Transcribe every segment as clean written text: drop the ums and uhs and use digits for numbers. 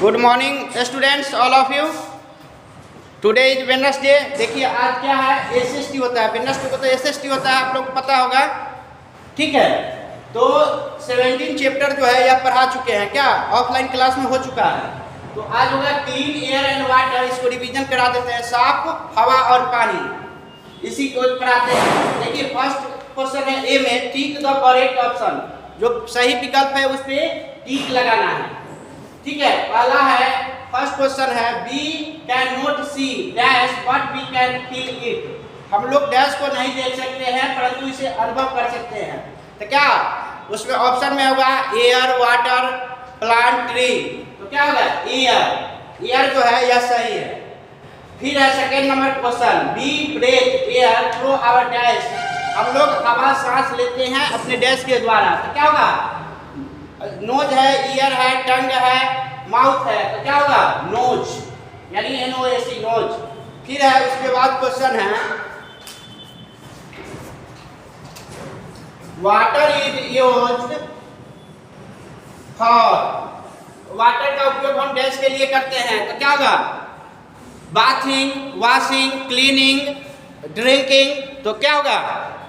Good morning students, all of you. Today is Wednesday. देखिए आज क्या है, एसएसटी होता है। वेडनेसडे को तो एसएसटी होता है, आप लोग को पता होगा। ठीक है, तो 17 चैप्टर जो है यह पढ़ा चुके हैं, क्या ऑफलाइन क्लास में हो चुका है। तो आज होगा क्लीन एयर एंड वाटर, इसको रिवीजन करा देते हैं। साफ हवा और पानी, इसी को पढ़ाते हैं। देखिए फर्स्ट क्वेश्चन है ए में, टिक द करेक्ट ऑप्शन। जो सही विकल्प है उस पे टिक लगाना है। ठीक है, पहला है, फर्स्ट क्वेश्चन है, we can not see dash but we can feel it. हम लोग डैश को नहीं देख सकते हैं परंतु इसे अनुभव कर सकते हैं। तो क्या उसमें ऑप्शन में होगा एयर, वाटर, प्लांट, ट्री। तो क्या होगा एयर। एयर जो है यह सही है। फिर है second number question, we breathe air through our dash. हम लोग हवा सांस लेते हैं अपने डैश के द्वारा। तो क्या होगा, नोज है, ईयर है, टंग है, माउथ है। तो क्या होगा नोज, यानी NOS, नोज। फिर है उसके बाद क्वेश्चन है, water is used for. Water का उपयोग हम डैश के लिए करते हैं। तो क्या होगा बाथिंग, वॉशिंग, क्लीनिंग, ड्रिंकिंग। तो क्या होगा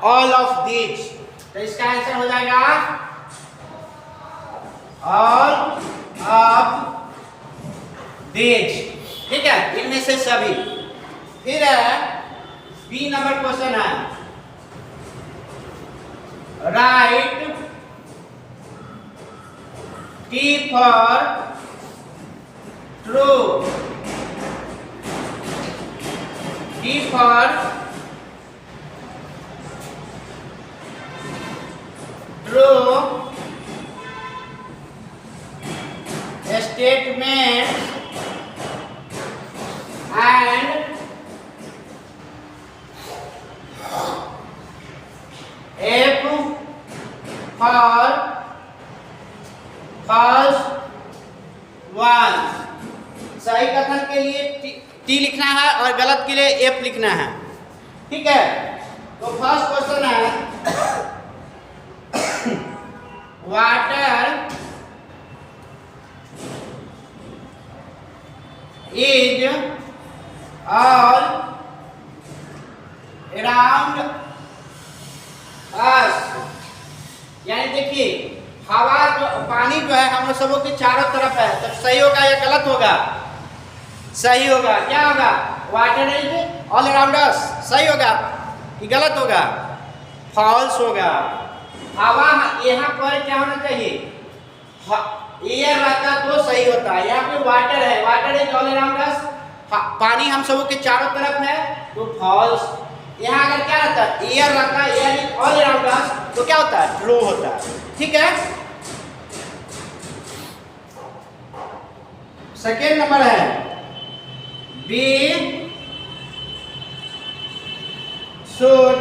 ऑल ऑफ दीज। तो इसका आंसर हो जाएगा ऑल ऑफ दीज। ठीक है, इनमें से सभी। फिर है बी नंबर क्वेश्चन है, right T for true. T for true statement and F for false one। सही कथन के लिए T लिखना है और गलत के लिए F लिखना है। ठीक है, तो फर्स्ट क्वेश्चन है, वाटर इज ऑल अराउंड अस। यानी देखिए हवा जो, पानी जो है हम लोग सबों के चारों तरफ है। तो सही होगा या गलत होगा? सही होगा। क्या होगा, वाटर इज ऑल अराउंड अस। सही होगा कि गलत होगा? फॉल्स होगा। हवा यहाँ पर क्या होना चाहिए, एयर रहता तो सही होता है। यहाँ पे वाटर है, वाटर इज ऑल अराउंड अस, पानी हम सबों के चारों तरफ है, तो फॉल्स। यहाँ अगर क्या रहता है, एयर रहता है, air is all around us, तो क्या होता है ट्रू होता है। ठीक है, सेकेंड नंबर है, we should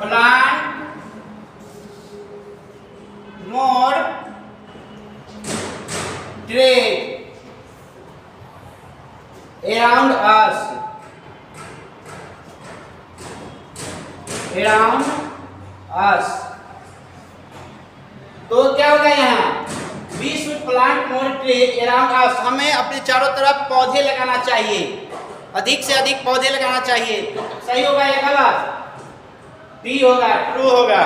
plant more tree around us, around us। तो क्या होगा यहाँ, we should plant more tree around us। हमें अपने चारों तरफ पौधे लगाना चाहिए, अधिक से अधिक पौधे लगाना चाहिए। तो सही होगा या गलत? डी होगा, ट्रू होगा।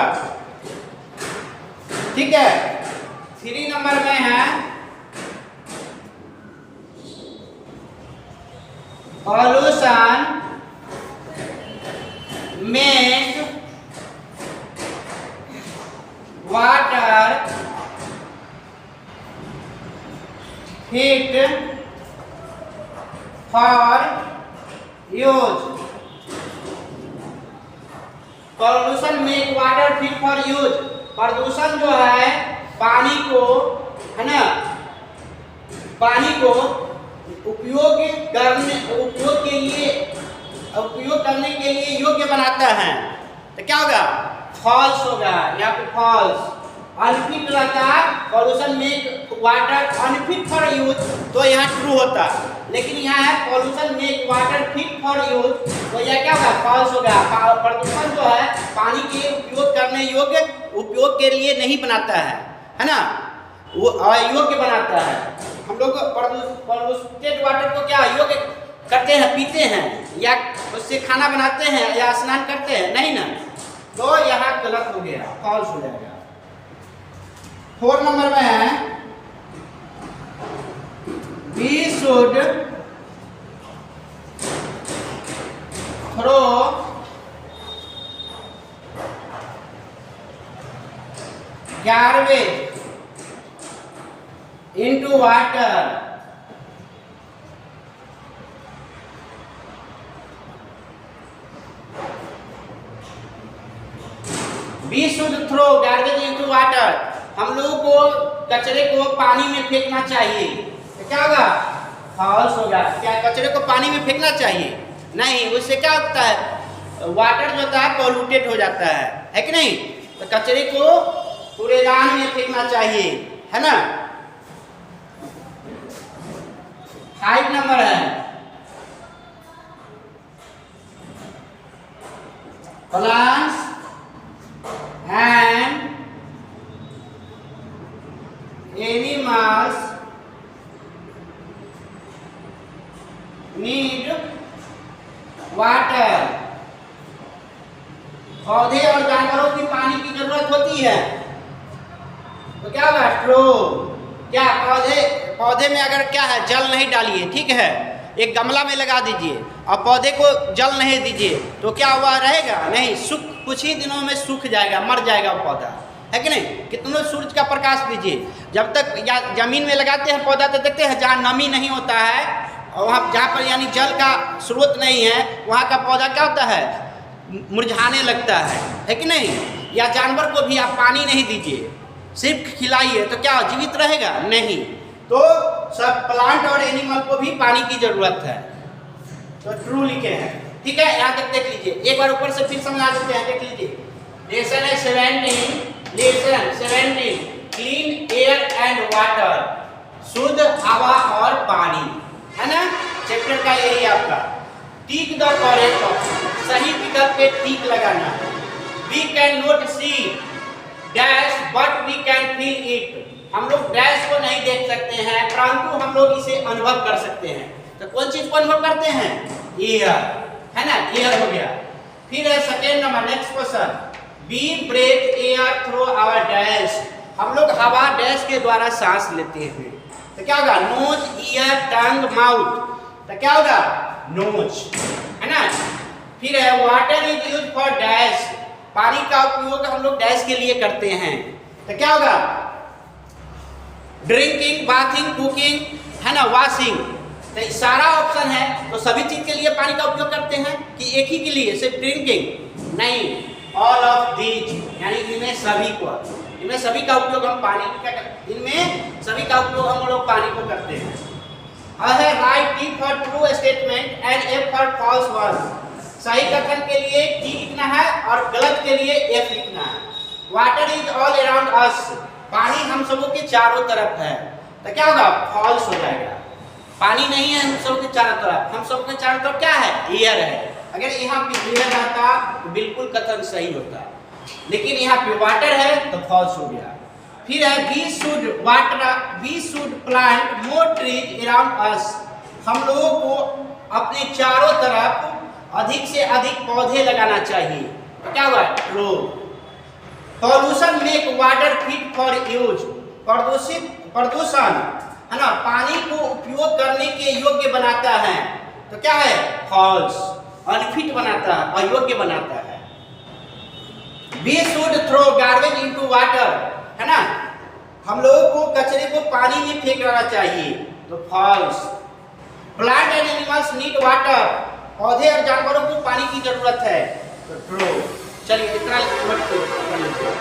ठीक है, 3 नंबर में है, pollution make water fit for use. Pollution make water fit for use. प्रदूषण जो है पानी को, है ना, पानी को उपयोग करने के लिए योग्य बनाता है। तो क्या होगा फॉल्स होगा। यहाँ पे फॉल्स। अनफिट रहता है, pollution make water unfit for use, तो यहाँ ट्रू होता। लेकिन यहाँ है pollution make water fit for use, तो यह क्या होगा फॉल्स होगा। प्रदूषण जो है पानी के उपयोग करने योग्य, उपयोग के लिए नहीं बनाता है। है ना, वो अयोग्य बनाता है। हम लोग पॉल्यूटेड वाटर को क्या योग्य करते हैं, पीते हैं या उससे खाना बनाते हैं या स्नान करते हैं, नहीं ना। तो यहाँ गलत हो गया, फॉल्स हो जाएगा। 4 नंबर में है we should throw garbage into water we should throw garbage into water। हम लोगों को कचरे को पानी में फेंकना चाहिए। तो क्या होगा, फॉल्स होगा। क्या कचरे को पानी में फेंकना चाहिए? नहीं, उससे क्या होता है, वाटर जो होता है पॉल्यूटेड हो जाता है कि नहीं। तो कचरे को कूड़ेदान में फेंकना चाहिए, है ना। 5 नंबर है plants and animals need water. पौधे और जानवरों की पानी की जरूरत होती है। तो क्या होगा, ट्रू। क्या पौधे में अगर क्या है, जल नहीं डालिए, ठीक है, एक गमला में लगा दीजिए और पौधे को जल नहीं दीजिए, तो क्या हुआ रहेगा, नहीं, कुछ ही दिनों में सूख जाएगा, मर जाएगा वो पौधा, है कि नहीं। कितनों सूरज का प्रकाश दीजिए, जब तक या जमीन में लगाते हैं पौधा तो देखते हैं जहाँ नमी नहीं होता है, वहाँ जहाँ पर यानी जल का स्रोत नहीं है, वहाँ का पौधा क्या होता है, मुरझाने लगता है कि नहीं। या जानवर को भी आप पानी नहीं दीजिए, सिर्फ खिलाइए, तो क्या जीवित रहेगा, नहीं। तो सब प्लांट और एनिमल को भी पानी की जरूरत है। तो ट्रू लिखे हैं, ठीक है। यहाँ तक देख लीजिए, एक बार ऊपर से फिर समझा देते हैं, देख लीजिए। लेसन है 17 क्लीन एयर एंड वाटर, शुद्ध हवा और पानी, है ना। चैप्टर का यही आपका। टिक द करेक्ट ऑप्शन, सही विकल्प पे टिक लगाना है। We can not see dash but we can feel it. हम लोग डैश को नहीं देख सकते हैं, परंतु हम लोग इसे अनुभव कर सकते हैं। तो कौन चीज को अनुभव करते हैं, एयर, है ना, एयर हो गया। फिर है second number, next question, we breathe air through our dash. हम लोग हवा डैश के द्वारा सांस लेते हैं। तो क्या होगा, नोज, ईयर, टंग, माउथ। तो क्या होगा, नोज, है ना। फिर है water is use for dash. पानी का उपयोग हम लोग डैश के लिए करते हैं। तो क्या होगा, ड्रिंकिंग, बाथिंग, कुकिंग, है ना, वॉशिंग। तो सारा ऑप्शन है, तो सभी चीज के लिए पानी का उपयोग करते हैं कि एक ही के लिए, सिर्फ ड्रिंकिंग नहीं, ऑल ऑफ दीज, यानी इनमें सभी को, इनमें सभी का उपयोग हम पानी का, इनमें सभी का उपयोग हम लोग पानी को करते हैं। है write T for true statement and F for false one. सही कथन के लिए टी लिखना है और गलत के लिए एफ लिखना है। वाटर इज ऑल अराउंड अस। पानी हम सबों के चारों तरफ है। तो क्या होगा, फॉल्स हो जाएगा। पानी नहीं है हम सबों के चारों तरफ, हम सबों के चारों तरफ क्या है, एयर है। अगर यहाँ पे एयर रहता तो बिल्कुल कथन सही होता, लेकिन यहाँ पे वाटर है तो फॉल्स हो गया। फिर है we should plant more trees around us. हम लोगों को अपने चारों तरफ अधिक से अधिक पौधे लगाना चाहिए। तो क्या हुआ, true. Pollution make water fit for use. प्रदूषण, है ना, पानी को उपयोग करने के योग्य बनाता है। तो क्या है, फॉल्स। अनफिट बनाता है, अयोग्य बनाता है। We should throw garbage into water, है ना, हम लोगों को कचरे को पानी में फेंकना चाहिए। तो false. Plant and animals need water. पौधे और जानवरों को पानी की जरूरत है। तो ट्रू। चलिए इतना मत कर लीजिए।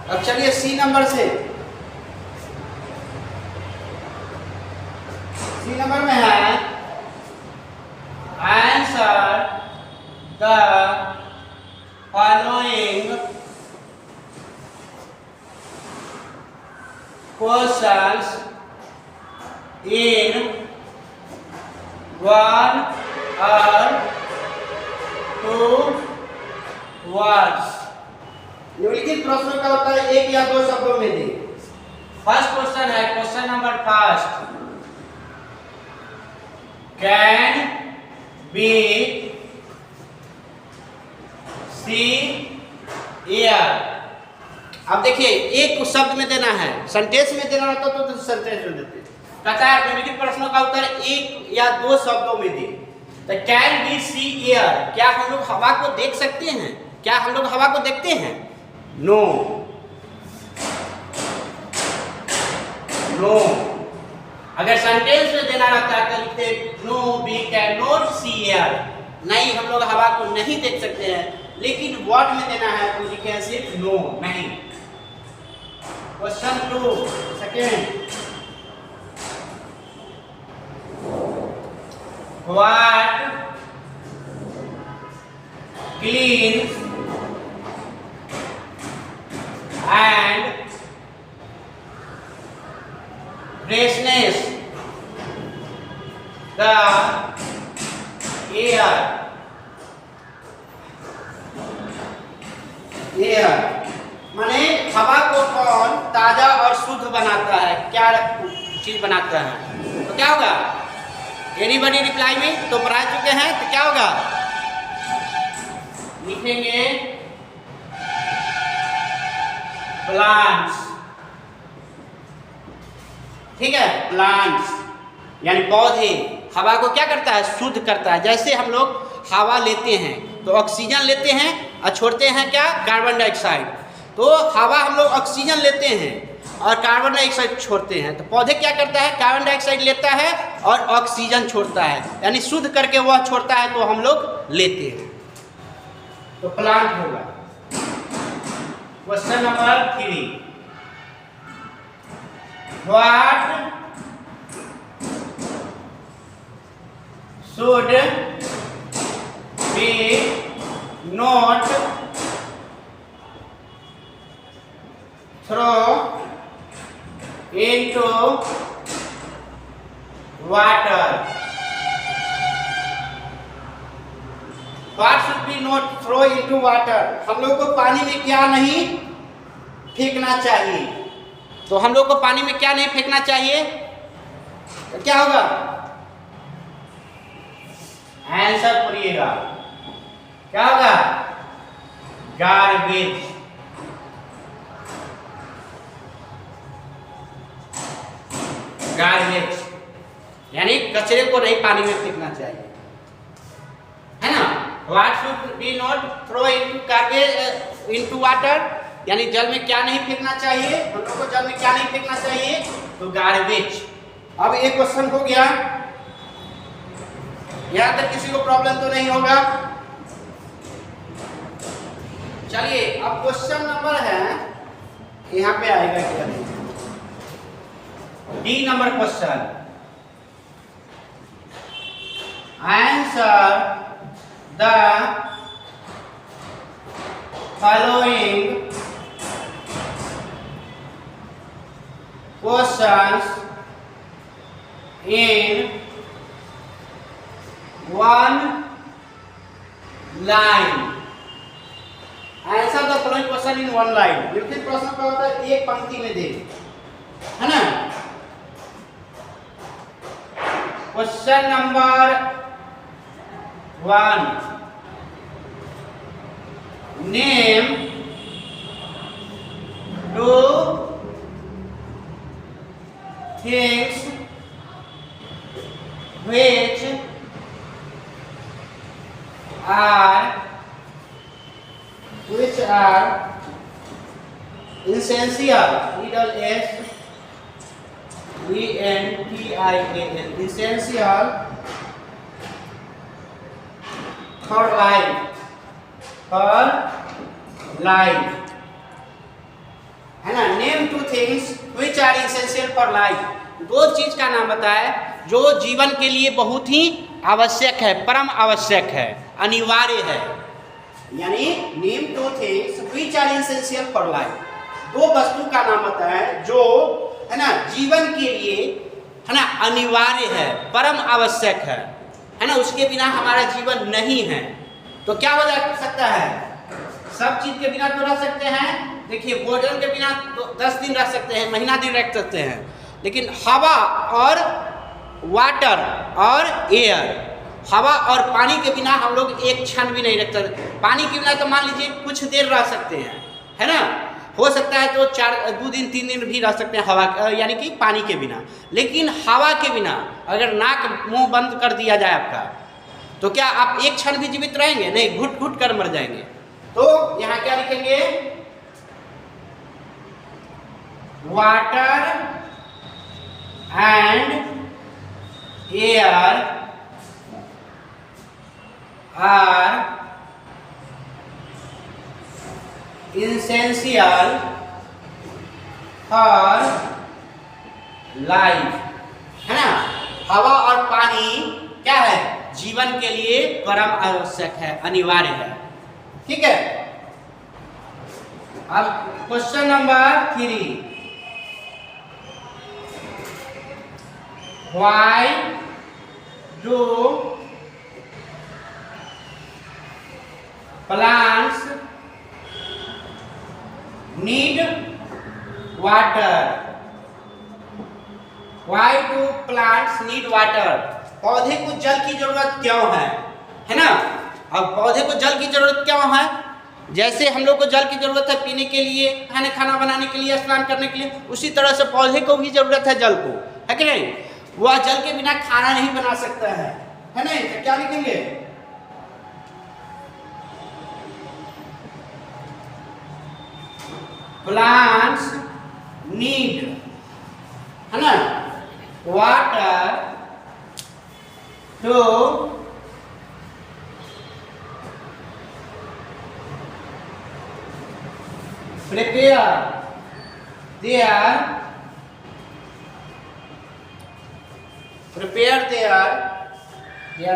अब चलिए सी नंबर से। सी नंबर में है answer the following questions in one और टू वर्ड्स। निम्नलिखित प्रश्नों का उत्तर एक या दो शब्दों में दें। फर्स्ट क्वेश्चन है, question number first, can we see air. अब देखिए एक शब्द में देना है, सेंटेंस में देना रहता तो सेंटेंस में देते। कहता है निम्नलिखित प्रश्नों का उत्तर एक या दो शब्दों में दें। तो कैन बी सी एयर, क्या हम लोग हवा को देख सकते हैं? क्या हम लोग हवा को देखते हैं? No, no. अगर सेंटेंस में देना रहता है तो लिखते no we can not see air, नहीं हम लोग हवा को नहीं देख सकते हैं। लेकिन वर्ड में देना है तो लिखे सिर्फ नो, नहीं। Question 2 second, what cleans and freshness the air. माने हवा को कौन ताजा और शुद्ध बनाता है, क्या चीज बनाता है? तो क्या होगा? एनीबॉडी रिप्लाई में तो पढ़ा चुके हैं, तो क्या होगा? लिखेंगे प्लांट्स। ठीक है, प्लांट्स यानी पौधे हवा को क्या करता है? शुद्ध करता है। जैसे हम लोग हवा लेते हैं तो ऑक्सीजन लेते हैं और छोड़ते हैं क्या? Carbon dioxide. तो हवा हम लोग ऑक्सीजन लेते हैं और कार्बन डाइऑक्साइड छोड़ते हैं। तो पौधे क्या करता है? कार्बन डाइऑक्साइड लेता है और ऑक्सीजन छोड़ता है, यानी शुद्ध करके वह छोड़ता है तो हम लोग लेते हैं। तो प्लांट होगा। Question number 3, what should be not throw into water. What should be not throw into water? हम लोग को पानी में क्या नहीं फेंकना चाहिए? तो हम लोग को पानी में क्या नहीं फेंकना चाहिए? तो क्या होगा? आंसर पढ़िएगा, क्या होगा? गार्बेज। गार्बेज यानी कचरे को नहीं पानी में फेंकना चाहिए, है ना? What should be not throw into garbage into water, यानी जल में क्या नहीं फेंकना चाहिए? हम लोग को जल में क्या नहीं फेंकना चाहिए? तो गार्बेज। अब एक क्वेश्चन हो गया, यहाँ तक किसी को प्रॉब्लम तो नहीं होगा? चलिए अब क्वेश्चन नंबर है, यहाँ पे आएगा क्या? D number question, answer the following questions in one line. Answer the following question in one line. लिखित प्रश्न का होता है एक पंक्ति में दे, है ना? Question number 1, name 2 things which are essential, essential for life, है ना, name two things which are essential for life. दो चीज का नाम बताए जो जीवन के लिए बहुत ही आवश्यक है, परम आवश्यक है, अनिवार्य है। यानी name two things which are essential for life, दो वस्तु का नाम बताए जो है ना जीवन के लिए है ना अनिवार्य है, परम आवश्यक है ना, उसके बिना हमारा जीवन नहीं है। तो क्या हो सकता है? सब चीज के बिना तो रह सकते हैं। देखिए भोजन के बिना तो 10 दिन रह सकते हैं, महीना दिन रह सकते हैं, लेकिन हवा और वाटर और एयर, हवा और पानी के बिना हम लोग एक क्षण भी नहीं रख सकते। पानी के बिना तो मान लीजिए कुछ देर रह सकते हैं, है ना, हो सकता है तो 2 दिन 3 दिन भी रह सकते हैं हवा यानी कि पानी के बिना। लेकिन हवा के बिना अगर नाक मुंह बंद कर दिया जाए आपका, तो क्या आप एक क्षण भी जीवित रहेंगे? नहीं, घुट घुट कर मर जाएंगे। तो यहां क्या लिखेंगे? Water and air are essential for life, है ना। हवा और पानी क्या है? जीवन के लिए परम आवश्यक है, अनिवार्य है। ठीक है। अब question number 3, why do plants need water? Why do plants need water? पौधे को जल की जरूरत क्यों है ना। अब पौधे को जल की जरूरत क्यों है? जैसे हम लोग को जल की जरूरत है पीने के लिए, खाना बनाने के लिए, स्नान करने के लिए, उसी तरह से पौधे को भी जरूरत है जल को, है कि नहीं। वह जल के बिना खाना नहीं बना सकता है नहीं। तो क्या लिखेंगे? प्लांट्स नीड, है ना, वाटर टू prepare their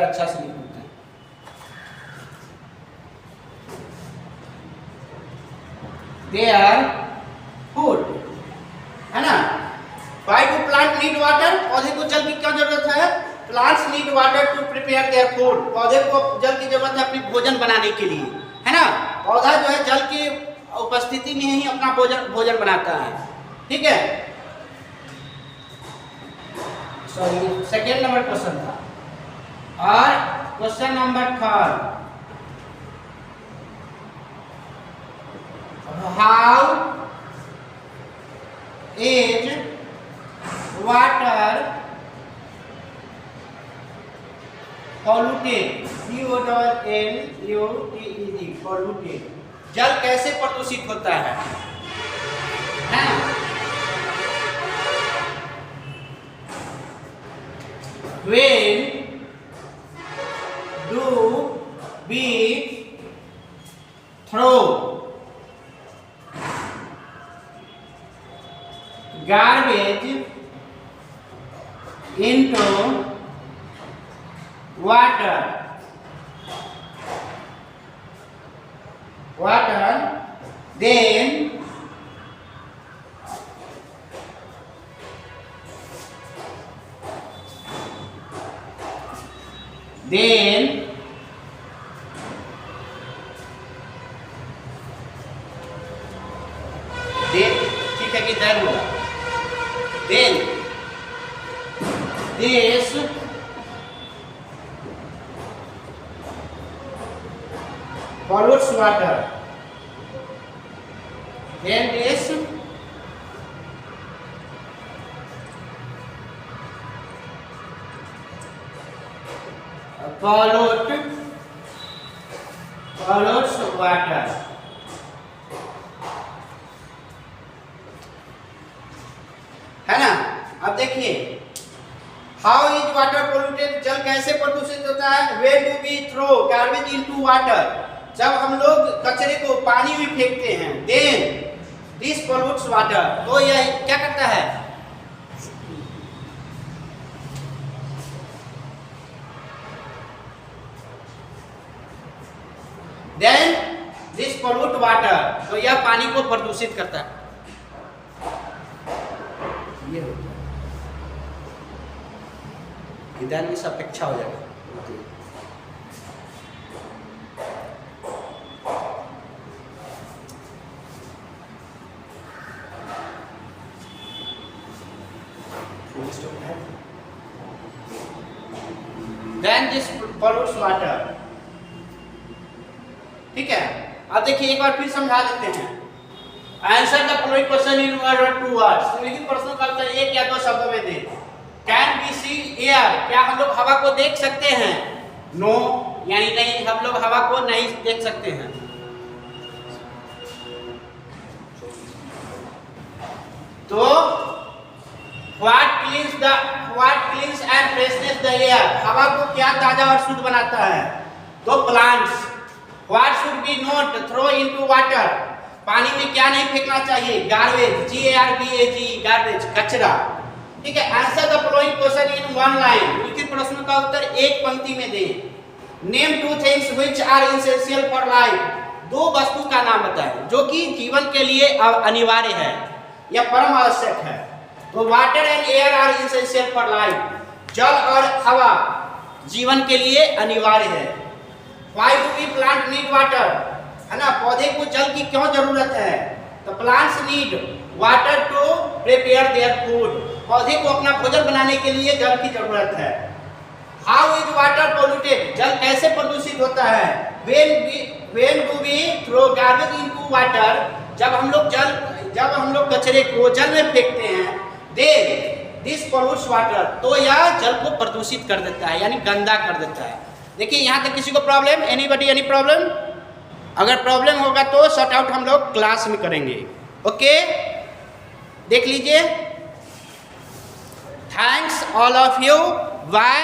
अच्छा से लिखते हैं। their food, है ना। Why do plant need water? पौधे को जल की क्या जरूरत है? Plants need water to prepare their food. पौधे को जल की जरूरत है अपनी भोजन बनाने के लिए, है ना। पौधा जो है जल की उपस्थिति में ही अपना भोजन बनाता है। ठीक है। सॉरी, सेकेंड नंबर क्वेश्चन था। और question number 3, how is water polluted? POLLUTED, polluted। जल कैसे प्रदूषित होता है? When do we throw garbage into water, then ठीक है कि देन होगा, then this pollutes water, then this pollutes water, है ना। अब देखिए, हाउ इज वाटर पोल्यूटेड? जल कैसे प्रदूषित होता है? Where do we throw garbage into water? जब हम लोग कचरे को पानी में फेंकते हैं। Then this pollutes water. तो यह क्या करता है, देन दिस पोल्यूट वाटर, तो यह पानी को प्रदूषित करता है। ये इधर में सापेक्षा हो जाएगा। Then this pollutes water। ठीक है, अब देखिए एक बार फिर समझा देते हैं। Answer the following question in one और टू वर्ड्स। निम्नलिखित प्रश्नों का उत्तर एक या दो शब्दों में दें। कैन वी सी एयर, क्या हम लोग हवा को देख सकते हैं? नो, यानी नहीं, हम लोग हवा को नहीं देख सकते हैं। तो what cleans and freshness the air, हवा को क्या ताजा और शुद्ध बनाता है? तो plants. What should be not throw into water, पानी में क्या नहीं फेंकना चाहिए? गार्बेज, GARBAGE, गार्बेज, कचरा। ठीक है, answer the following question in one line. निम्नलिखित प्रश्नों का उत्तर एक पंक्ति में दें। Name two things which are essential for life, दो वस्तु का नाम बताएं जो कि जीवन के लिए अनिवार्य है या परम आवश्यक है। तो water and air are essential for life, जल और हवा जीवन के लिए अनिवार्य है। Why do we plant need water, है ना, पौधे को जल की क्यों जरूरत है? तो plants need water to prepare their food, पौधे को अपना भोजन बनाने के लिए जल की जरूरत है। हाउ इज वाटर पोल्यूटेड, जल कैसे प्रदूषित होता है? When do we throw garbage into water, जब हम लोग कचरे को जल में फेंकते हैं। दिस पोल्यूट्स वाटर, तो यह जल को प्रदूषित कर देता है, यानी गंदा कर देता है। देखिए यहाँ तक किसी को प्रॉब्लम? Anybody any problem? अगर प्रॉब्लम होगा तो सॉर्ट आउट हम लोग क्लास में करेंगे। ओके, देख लीजिए। Thanks all of you. Bye.